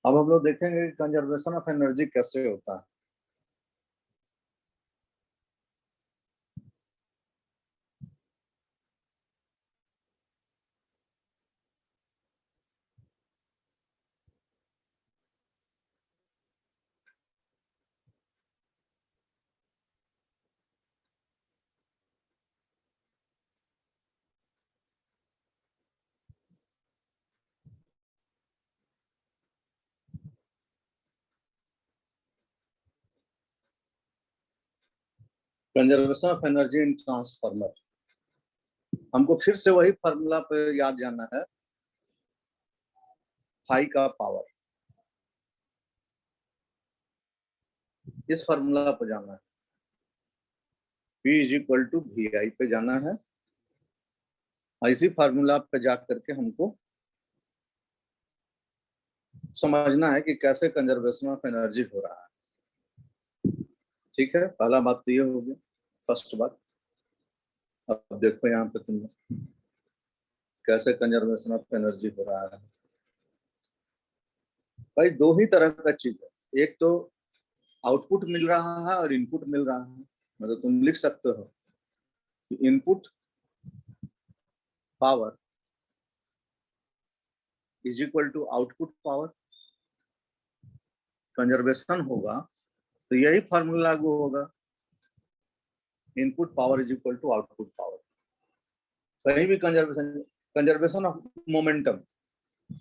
अब हम लोग देखेंगे कंजर्वेशन ऑफ एनर्जी कैसे होता है। Conservation of energy in transformer, हमको फिर से वही फार्मूला पे याद जाना है, फाई का पावर, इस फार्मूला पे जाना है, P is equal to VI पे जाना है। इसी फार्मूला पे जा करके हमको समझना है कि कैसे कंजर्वेशन ऑफ एनर्जी हो रहा है। ठीक है, पहला बात तो ये हो गया, फर्स्ट बात। अब देखो यहाँ पे तुम कैसे कंजर्वेशन ऑफ एनर्जी हो रहा है। भाई दो ही तरह का चीज है, एक तो आउटपुट मिल रहा है और इनपुट मिल रहा है। मतलब तुम लिख सकते हो कि input power is equal to output power. Conservation होगा तो यही फार्मूला लागू होगा, input power is equal to output power. कहीं भी कंजर्वेशन ऑफ मोमेंटम,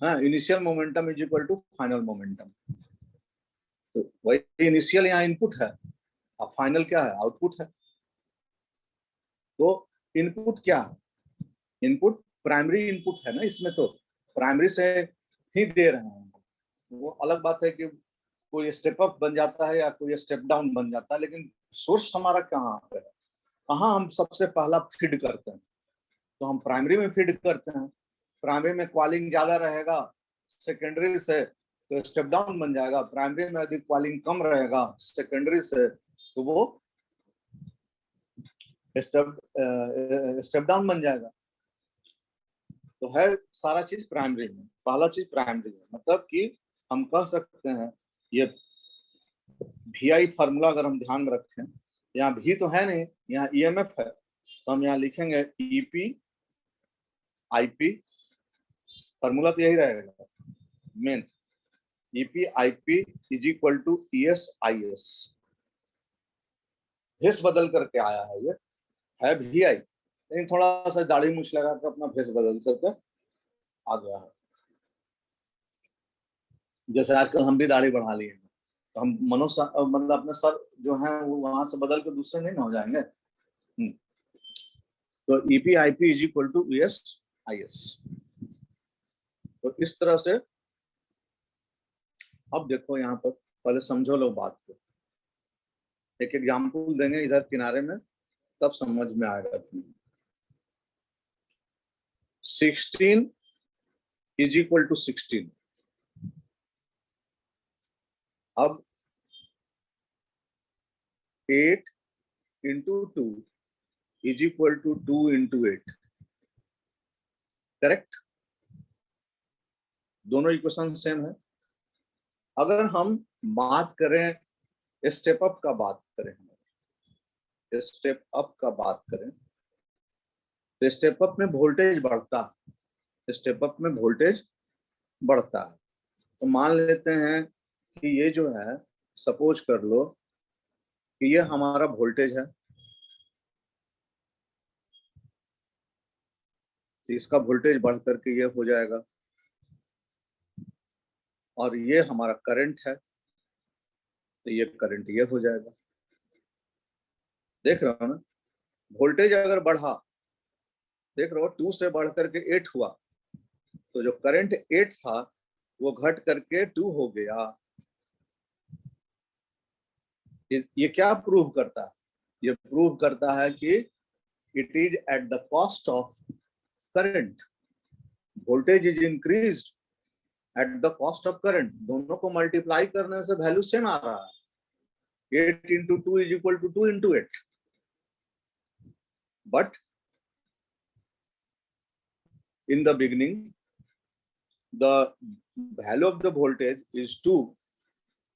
हाँ, initial momentum is equal to final momentum. तो वही इनिशियल यहाँ इनपुट है, अब फाइनल क्या है, आउटपुट है। तो इनपुट क्या है, इनपुट प्राइमरी इनपुट है ना, इसमें तो प्राइमरी से ही दे रहे हैं। वो अलग बात है कि कोई स्टेप अप बन जाता है या कोई स्टेप डाउन बन जाता है, लेकिन सोर्स हमारा कहाँ पे है, कहाँ हम सबसे पहला फीड करते हैं, तो हम प्राइमरी में फीड करते हैं। प्राइमरी में क्वालिंग ज्यादा रहेगा, सेकेंडरी से तो स्टेप डाउन बन जाएगा। प्राइमरी में यदि क्वालिंग कम रहेगा सेकेंडरी से, तो वो स्टेप डाउन बन जाएगा। तो है सारा चीज प्राइमरी में, पहला चीज प्राइमरी है। मतलब कि हम कह सकते हैं ये VI फार्मूला अगर हम ध्यान में रखें, यहाँ भी तो है नहीं, यहाँ EMF है, तो हम यहाँ लिखेंगे EP IP, फार्मूला तो यही रहेगा main, EP IP is equal to ES IS। भेस बदल करके आया है, ये है VI, लेकिन थोड़ा सा दाढ़ी मूछ लगा कर अपना भेस बदल करके आ गया है। जैसे आजकल हम भी दाढ़ी बढ़ा लिए हैं, तो हम मतलब अपने सर जो है वो वहां से बदल के दूसरे नहीं ना हो जाएंगे। तो EP IP is equal to ES IS। तो इस तरह से अब देखो यहाँ पर, पहले समझो लो बात को, एक एग्जाम्पल देंगे इधर किनारे में, तब समझ में आएगा तुम्हें। 16 इज इक्वल टू 16। अब 8 into 2 is equal to 2 into 8, correct? दोनों इक्वेशन सेम है। अगर हम बात करें स्टेप अप का, बात करें स्टेप अप का बात करें, तो स्टेप अप में वोल्टेज बढ़ता है, स्टेप अप में वोल्टेज बढ़ता है। तो मान लेते हैं कि ये जो है, सपोज कर लो कि ये हमारा वोल्टेज है, तो इसका वोल्टेज बढ़ करके ये हो जाएगा, और ये हमारा करंट है, तो ये करंट ये हो जाएगा। देख रहे हो ना, वोल्टेज अगर बढ़ा, देख रहे हो 2 से बढ़ करके 8 हुआ, तो जो करंट 8 था वो घट करके 2 हो गया। ये क्या प्रूव करता है, ये प्रूव करता है कि it is at the cost of current, voltage is increased at the cost of current. दोनों को मल्टीप्लाई करने से वैल्यू सेम आ रहा है, 8 into 2 is equal to 2 into 8। But in the beginning the value of the voltage is 2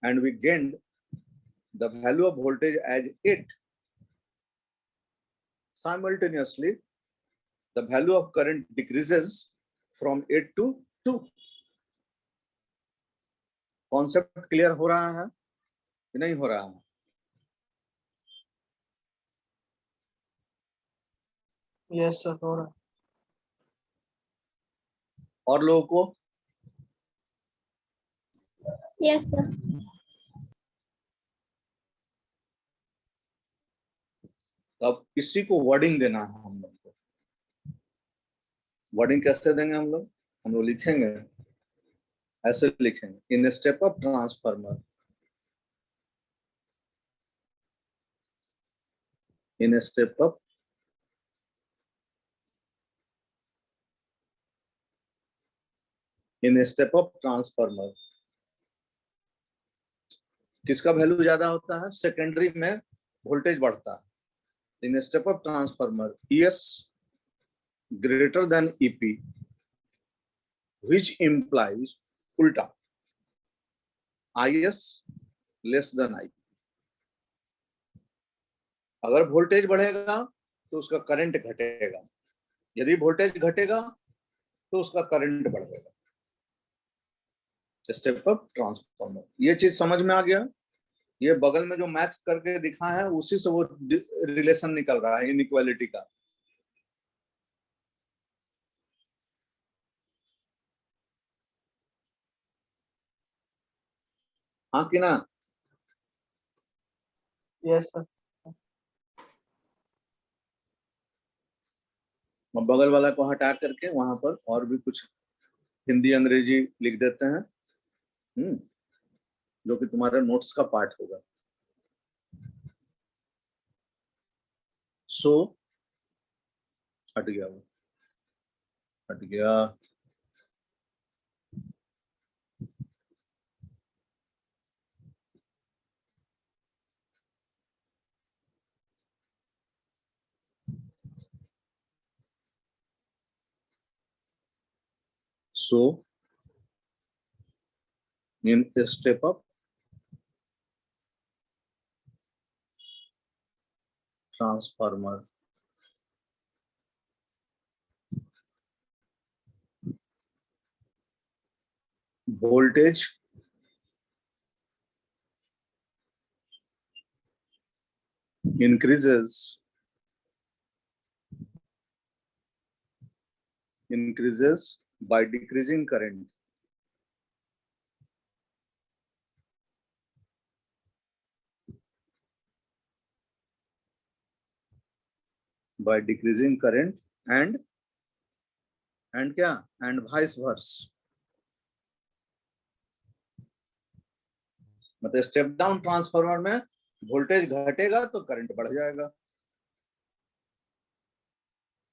and we gained the value of voltage as 8. Simultaneously, the value of current decreases from 8 to 2. Concept clear हो रहा है कि नहीं हो रहा है? Yes sir, हो रहा है। और लोगों को? Yes sir. अब इसी को वर्डिंग देना है हम लोग को। वर्डिंग कैसे देंगे हम लोग? हम लोग लिखेंगे, ऐसे लिखेंगे, in step up transformer, in step up transformer किसका वैल्यू ज्यादा होता है? सेकेंडरी में वोल्टेज बढ़ता है। In step up transformer ES greater than EP, which implies उल्टा IS less than IP। अगर वोल्टेज बढ़ेगा तो उसका करंट घटेगा, यदि वोल्टेज घटेगा तो उसका करंट बढ़ेगा। स्टेप अप ट्रांसफार्मर, ये चीज समझ में आ गया? ये बगल में जो मैथ करके दिखा है उसी से वो रिलेशन निकल रहा है इनइक्वालिटी का। हाँ कि ना? Yes sir. बगल वाला को हटा करके वहां पर और भी कुछ हिंदी अंग्रेजी लिख देते हैं, जो कि तुम्हारे नोट्स का पार्ट होगा। सो हट गया, वो हट गया। So in a step up transformer, voltage increases by decreasing current. By decreasing current and क्या? And vice versa. मतलब स्टेप डाउन ट्रांसफार्मर में वोल्टेज घटेगा तो करंट बढ़ जाएगा।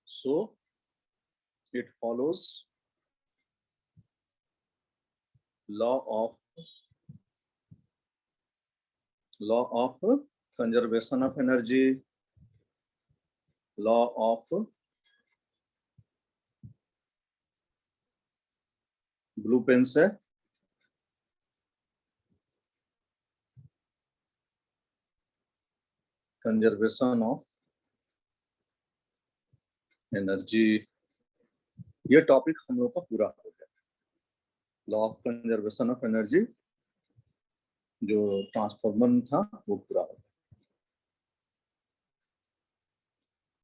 So it follows law of conservation of energy, law of blue pen से conservation of energy. ये topic हम लोग का पूरा हो गया। Law of conservation of energy जो ट्रांसफॉर्मर था वो पूरा हो गया।